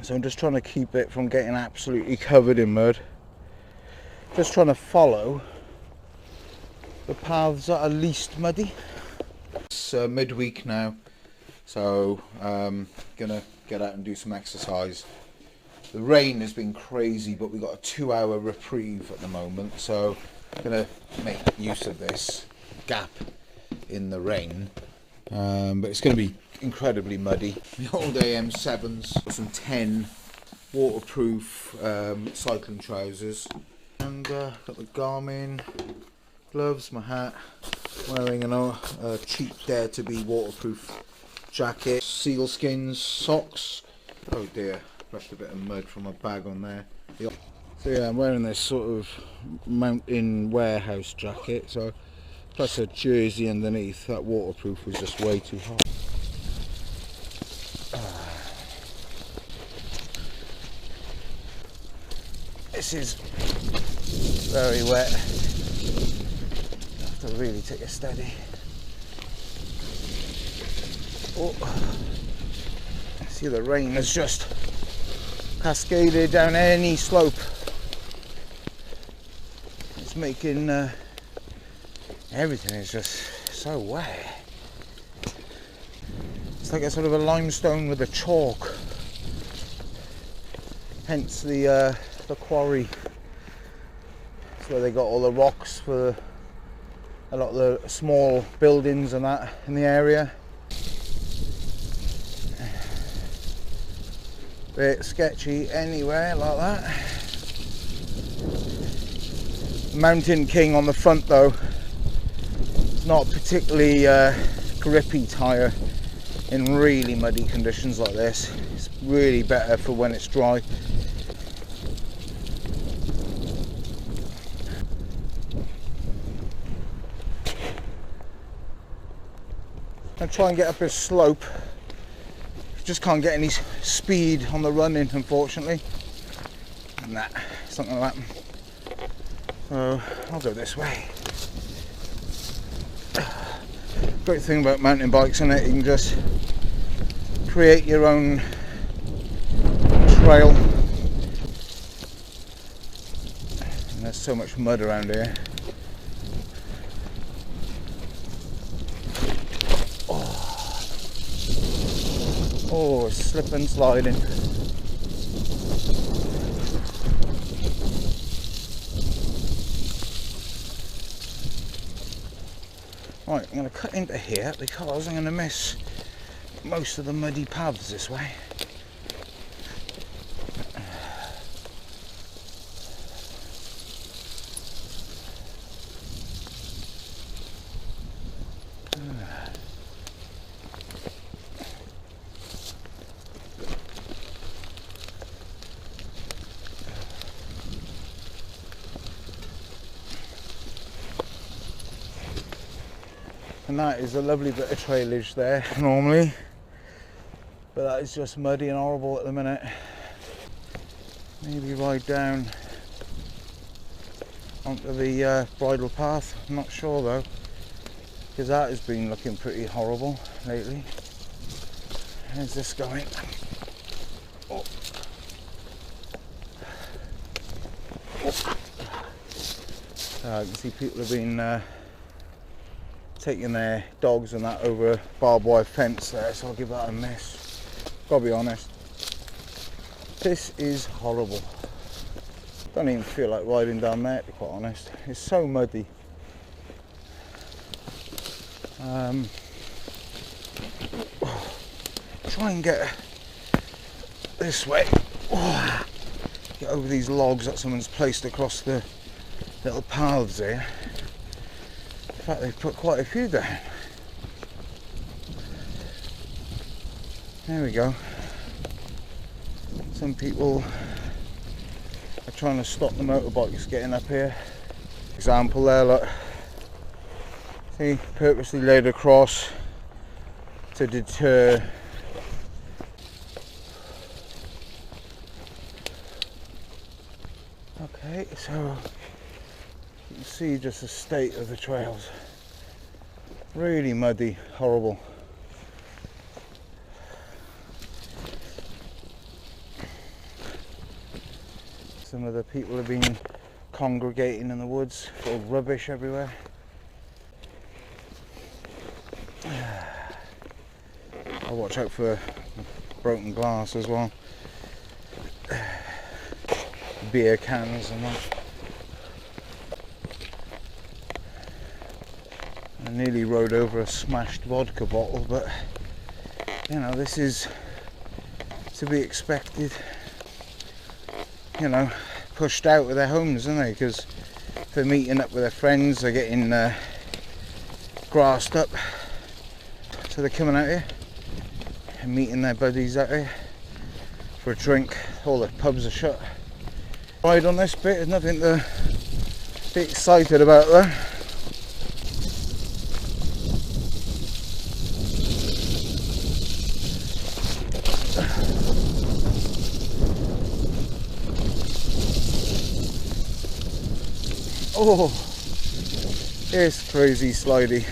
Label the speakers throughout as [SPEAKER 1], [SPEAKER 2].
[SPEAKER 1] So I'm just trying to keep it from getting absolutely covered in mud. Just trying to follow the paths that are least muddy. It's midweek now, so gonna get out and do some exercise. The rain has been crazy, but we've got a 2-hour reprieve at the moment, so I'm gonna make use of this gap in the rain. But it's going to be incredibly muddy. The old AM7s, some 10 waterproof cycling trousers, and got the Garmin gloves, my hat, wearing a cheap Dare to Be waterproof jacket, sealskins, socks. Oh dear, left a bit of mud from my bag on there. So yeah, I'm wearing this sort of mountain warehouse jacket, so plus a jersey underneath. That waterproof was just way too hot. This is very wet. I have to really take it steady. Oh. See, the rain has just cascaded down any slope. It's making everything is just so wet. It's like a sort of a limestone with a chalk. Hence the quarry. It's where they got all the rocks for a lot of the small buildings and that in the area. Bit sketchy anywhere like that. Mountain King on the front though. It's not particularly grippy tyre in really muddy conditions like this. It's really better for when it's dry. I try and get up this slope. Just can't get any speed on the running, unfortunately. Nah, it's not going to happen. So I'll go this way. Great thing about mountain bikes, isn't it? You can just create your own trail. And there's so much mud around here. Oh, it's slip and sliding. Right, I'm going to cut into here because I'm going to miss most of the muddy paths this way. And that is a lovely bit of trailage there normally, but that is just muddy and horrible at the minute. Maybe ride down onto the bridle path, I'm not sure though, because that has been looking pretty horrible lately. How's this going? Oh. I can see people have been taking their dogs and that over a barbed wire fence there, so I'll give that a miss. Gotta be honest, this is horrible. Don't even feel like riding down there, to be quite honest. It's so muddy. Try and get this way. Get over these logs that someone's placed across the little paths here. In fact, they've put quite a few down. There we go. Some people are trying to stop the motorbikes getting up here. Example there, look. See, purposely laid across to deter. Okay, so you can see just the state of the trails. Really muddy, horrible. Some of the people have been congregating in the woods, full of rubbish everywhere. I'll watch out for broken glass as well. Beer cans and that. I nearly rode over a smashed vodka bottle, but you know, this is to be expected. You know, pushed out of their homes, aren't they? Because they're meeting up with their friends, they're getting grassed up, so they're coming out here and meeting their buddies out here for a drink. All the pubs are shut. Ride on this bit, there's nothing to be excited about there. Oh, it's crazy slidey.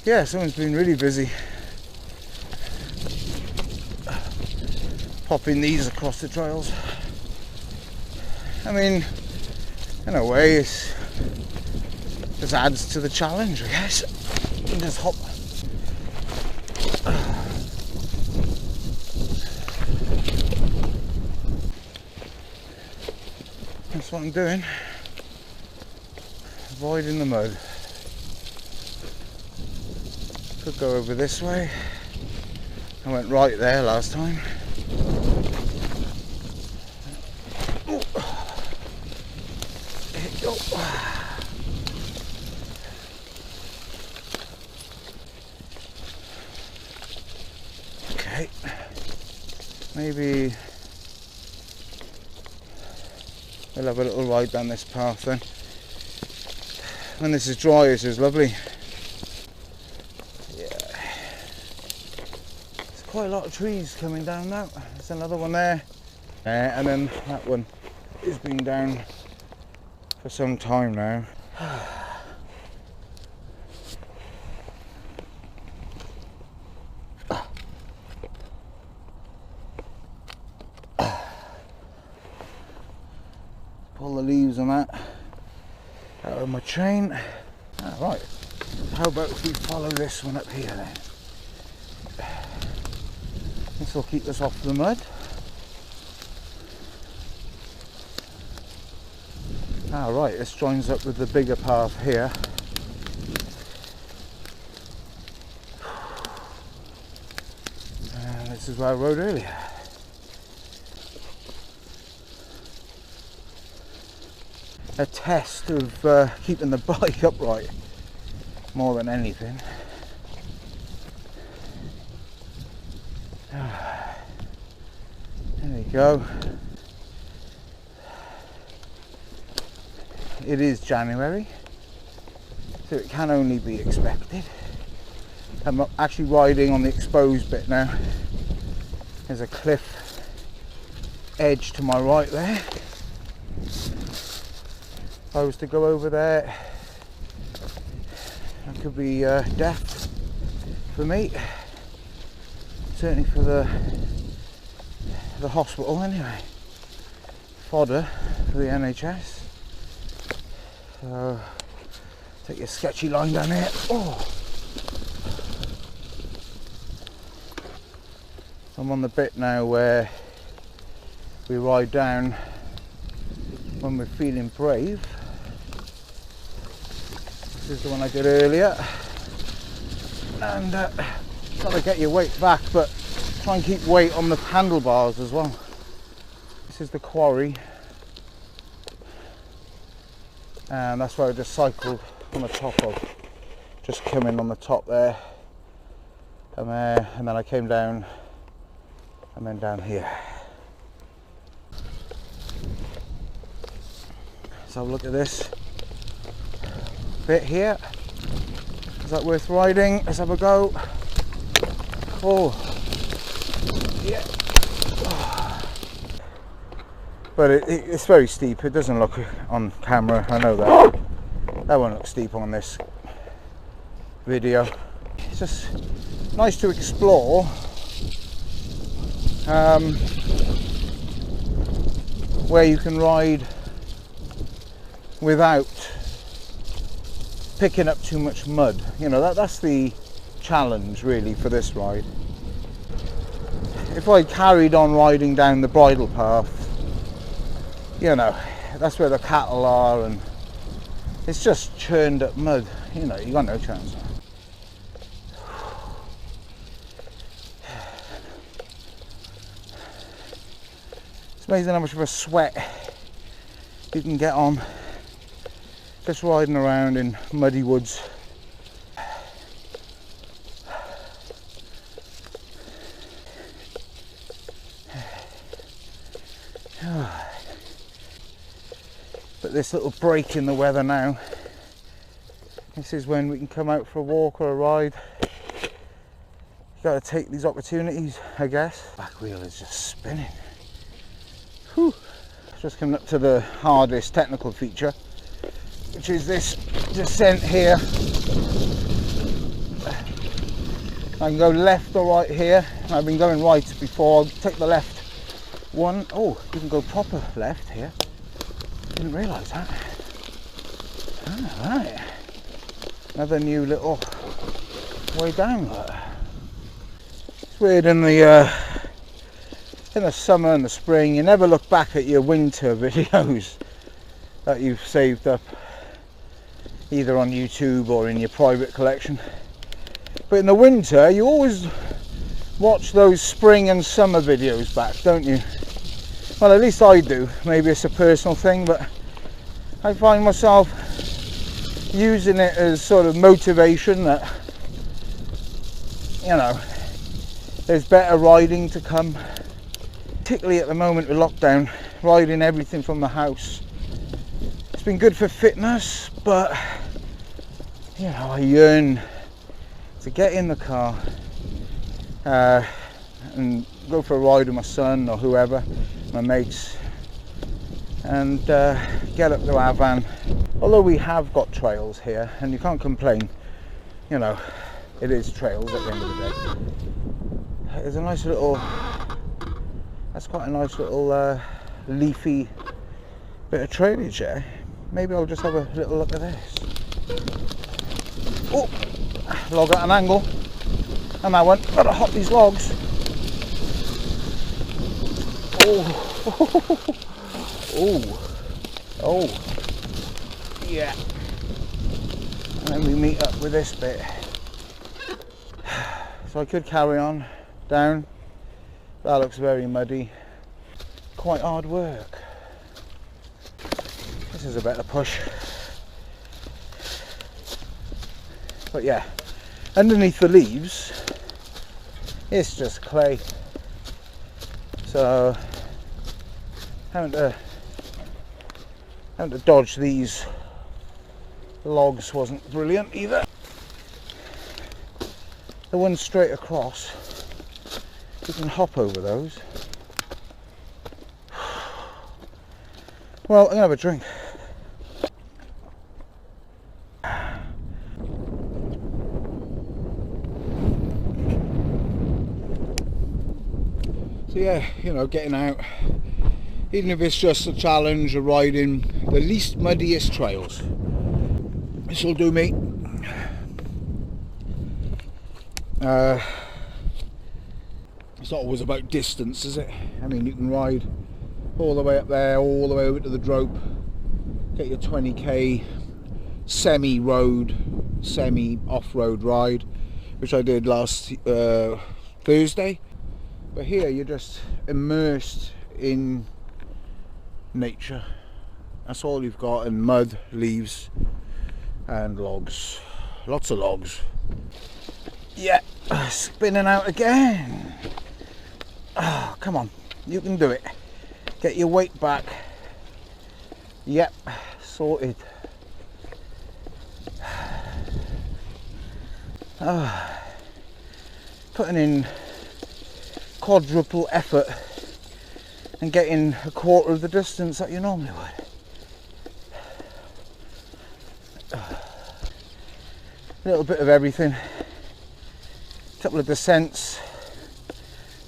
[SPEAKER 1] Yeah, someone's been really busy popping these across the trails. I mean, in a way, it just adds to the challenge, I guess. You can just hop. That's what I'm doing. Avoiding the mud. Could go over this way. I went right there last time. Okay. Maybe we'll have a little ride down this path then. When this is dry, this is lovely. Yeah. There's quite a lot of trees coming down now. There's another one there. And then that one has been down for some time now. Pull the leaves on that out of my chain. Right, how about if we follow this one up here then? This will keep us off the mud. Right, this joins up with the bigger path here. And this is where I rode earlier. A test of keeping the bike upright more than anything. There we go. It is January, so it can only be expected. I'm actually riding on the exposed bit now. There's a cliff edge to my right there. If I was to go over there, that could be death for me. Certainly for the hospital anyway. Fodder for the NHS. So take your sketchy line down here. Oh. I'm on the bit now where we ride down when we're feeling brave. This is the one I did earlier, and got to get your weight back, but try and keep weight on the handlebars as well. This is the quarry, and that's where I just cycled on the top of, just coming on the top there, and then I came down, and then down here. Let's have a look at this bit here. Is that worth riding? Let's have a go. Oh, yeah. But it's very steep. It doesn't look on camera, I know that. That won't look steep on this video. It's just nice to explore where you can ride without picking up too much mud. You know, that's the challenge really for this ride. If I carried on riding down the bridle path, you know, that's where the cattle are and it's just churned up mud, you know, you got no chance. It's amazing how much of a sweat you can get on just riding around in muddy woods. But this little break in the weather now, this is when we can come out for a walk or a ride. You got to take these opportunities, I guess. Back wheel is just spinning. Whew. Just coming up to the hardest technical feature, which is this descent here. I can go left or right here. I've been going right before. I'll take the left one. Oh, you can go proper left here. Didn't realise that. Alright. Another new little way down. It's weird in the summer and the spring, you never look back at your winter videos that you've saved up either on YouTube or in your private collection. But in the winter, you always watch those spring and summer videos back, don't you? Well, at least I do. Maybe it's a personal thing, but I find myself using it as sort of motivation that, you know, there's better riding to come. Particularly at the moment with lockdown, riding everything from the house. It's been good for fitness, but, you know, I yearn to get in the car and go for a ride with my son or whoever, my mates, and get up to our van. Although we have got trails here, and you can't complain, you know, it is trails at the end of the day. There's a nice little, that's quite a nice little leafy bit of trailage there. Maybe I'll just have a little look at this. Oh, log at an angle, and that one, gotta hop these logs. Oh, oh, yeah. And then we meet up with this bit. So I could carry on down. That looks very muddy. Quite hard work. This is a better push. But yeah, underneath the leaves, it's just clay. So having to dodge these logs wasn't brilliant either. The ones straight across, you can hop over those. Well, I'm gonna have a drink. So yeah, you know, getting out, even if it's just a challenge of riding the least muddiest trails, this will do me. It's not always about distance, is it? I mean, you can ride all the way up there, all the way over to the Drope, get your 20k semi-road, semi-off-road ride, which I did last Thursday. But here you're just immersed in nature. That's all you've got, and mud, leaves and logs. Lots of logs. Yeah, spinning out again. Oh, come on, you can do it. Get your weight back. Yep, sorted. Putting in quadruple effort and getting a quarter of the distance that you normally would. A little bit of everything. A couple of descents,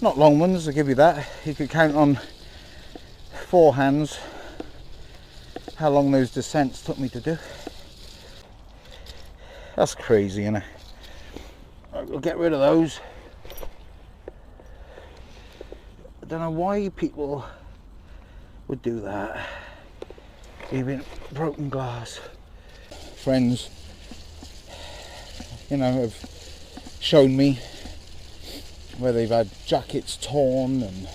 [SPEAKER 1] Not long ones, I'll give you that. You could count on 4 hands how long those descents took me to do. That's crazy, isn't it? We'll get rid of those. I don't know why people would do that. Even broken glass. Friends, you know, have shown me where they've had jackets torn and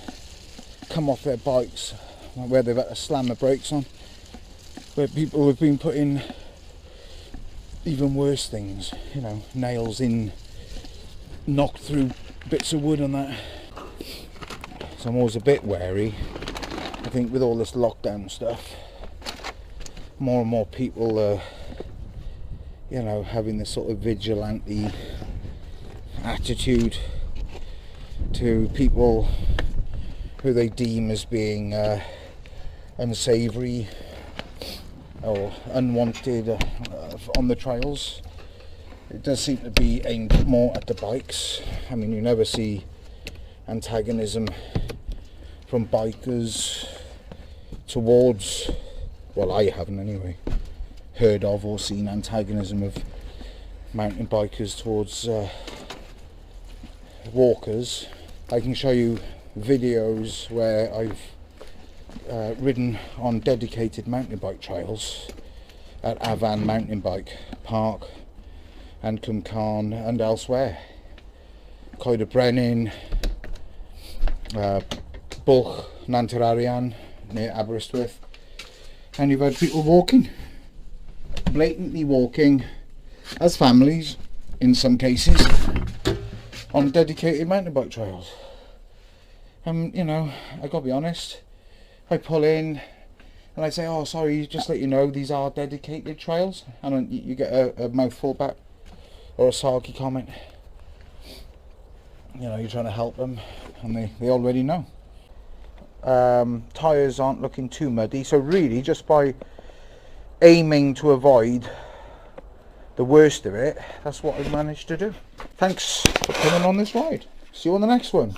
[SPEAKER 1] come off their bikes, where they've had to slam the brakes on, where people have been putting even worse things, you know, nails in, knocked through bits of wood and that. So I'm always a bit wary. I think with all this lockdown stuff, more and more people are, you know, having this sort of vigilante attitude to people who they deem as being unsavoury or unwanted on the trails. It does seem to be aimed more at the bikes. I mean, you never see antagonism from bikers towards, well, I haven't anyway, heard of or seen antagonism of mountain bikers towards walkers. I can show you videos where I've ridden on dedicated mountain bike trails at Avan Mountain Bike Park and Cwmcarn and elsewhere. Coed y Brenin, Bwlch, Nantyrarian near Aberystwyth, and you've had people walking, blatantly walking as families in some cases on dedicated mountain bike trails. You know, I gotta be honest, I pull in and I say, oh sorry, just let you know these are dedicated trails, and you get a mouthful back or a sarky comment. You know, you're trying to help them and they already know. Tyres aren't looking too muddy, so really just by aiming to avoid the worst of it, that's what I've managed to do. Thanks for coming on this ride. See you on the next one.